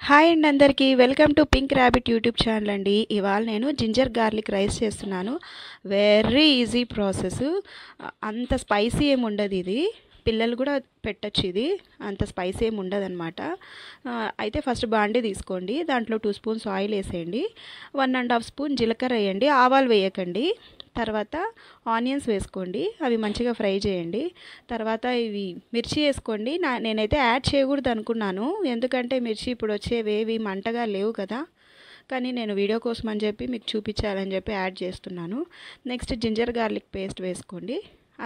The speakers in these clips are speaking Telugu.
హాయ్ అండి అందరికీ welcome to pink rabbit YouTube channel అండి. ఇవాళ నేను జింజర్ గార్లిక్ రైస్ చేస్తున్నాను. Very easy process. అంత స్పైసీ ఏమి ఉండదు. ఇది పిల్లలు కూడా పెట్టచ్చు. ఇది అంత స్పైసీ ఏమి ఉండదు అనమాట. అయితే ఫస్ట్ బాండీ తీసుకోండి. దాంట్లో 2 స్పూన్స్ ఆయిల్ వేసేయండి. 1.5 స్పూన్ జీలకర్ర వేయండి. ఆవాలు వేయకండి. తర్వాత ఆనియన్స్ వేసుకోండి. అవి మంచిగా ఫ్రై చేయండి. తర్వాత ఇవి మిర్చి వేసుకోండి. నేనైతే యాడ్ చేయకూడదు అనుకున్నాను, ఎందుకంటే మిర్చి ఇప్పుడు వచ్చేవేవి మంటగా లేవు కదా. కానీ నేను వీడియో కోసం అని చెప్పి మీకు చూపించాలని చెప్పి యాడ్ చేస్తున్నాను. నెక్స్ట్ జింజర్ గార్లిక్ పేస్ట్ వేసుకోండి.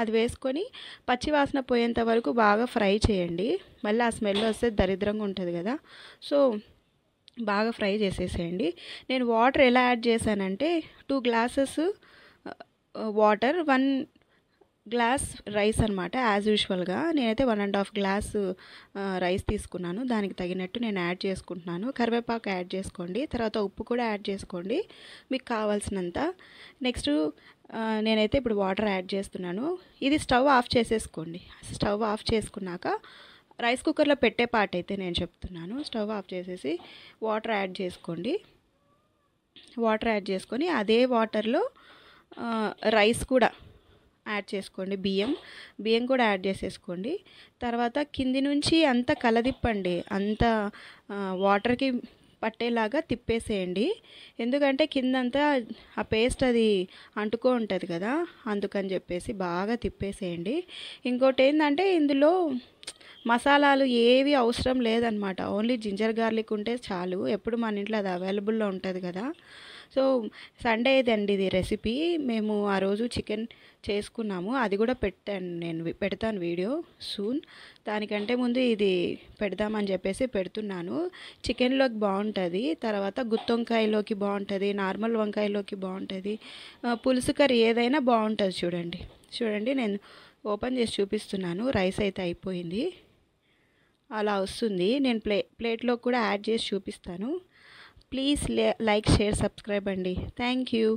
అది వేసుకొని పచ్చివాసన పోయేంత వరకు బాగా ఫ్రై చేయండి. మళ్ళీ ఆ స్మెల్ వస్తే దరిద్రంగా ఉంటుంది కదా. సో బాగా ఫ్రై చేసేసేయండి. నేను వాటర్ ఎలా యాడ్ చేశానంటే 2 గ్లాసెస్ వాటర్, 1 గ్లాస్ రైస్ అనమాట. యాజ్ యూజువల్గా నేనైతే 1.5 గ్లాస్ రైస్ తీసుకున్నాను. దానికి తగినట్టు నేను యాడ్ చేసుకుంటున్నాను. కరివేపాకు యాడ్ చేసుకోండి. తర్వాత ఉప్పు కూడా యాడ్ చేసుకోండి మీకు కావాల్సినంత. నెక్స్ట్ నేనైతే ఇప్పుడు వాటర్ యాడ్ చేస్తున్నాను. ఇది స్టవ్ ఆఫ్ చేసేసుకోండి. స్టవ్ ఆఫ్ చేసుకున్నాక రైస్ కుక్కర్లో పెట్టే పార్ట్ అయితే నేను చెప్తున్నాను. స్టవ్ ఆఫ్ చేసేసి వాటర్ యాడ్ చేసుకోండి. వాటర్ యాడ్ చేసుకొని అదే వాటర్లో రైస్ కూడా యాడ్ చేసుకోండి. బియ్యం కూడా యాడ్ చేసేసుకోండి. తర్వాత కింది నుంచి అంతా కలదిప్పండి. అంతా వాటర్కి పట్టేలాగా తిప్పేసేయండి. ఎందుకంటే కిందంతా ఆ పేస్ట్ అది అంటుకో ఉంటుంది కదా, అందుకని చెప్పేసి బాగా తిప్పేసేయండి. ఇంకోటి ఏంటంటే ఇందులో మసాలాలు ఏవి అవసరం లేదనమాట. ఓన్లీ జింజర్ గార్లిక్ ఉంటే చాలు. ఎప్పుడు మన ఇంట్లో అది అవైలబుల్లో ఉంటుంది కదా. సో సండే ఇదండి ఇది రెసిపీ. మేము ఆ రోజు చికెన్ చేసుకున్నాము. అది కూడా పెడతాను వీడియో సూన్. దానికంటే ముందు ఇది పెడదామని చెప్పేసి పెడుతున్నాను. చికెన్లోకి బాగుంటుంది, తర్వాత గుత్తొంకాయలోకి బాగుంటుంది, నార్మల్ వంకాయలోకి బాగుంటుంది, పులుసు కర్రీ ఏదైనా బాగుంటుంది. చూడండి నేను ఓపెన్ చేసి చూపిస్తున్నాను. రైస్ అయితే అయిపోయింది, అలా వస్తుంది. నేను ప్లేట్లో కూడా యాడ్ చేసి చూపిస్తాను. ప్లీజ్ లైక్, షేర్, సబ్స్క్రైబ్ అండి. Thank you.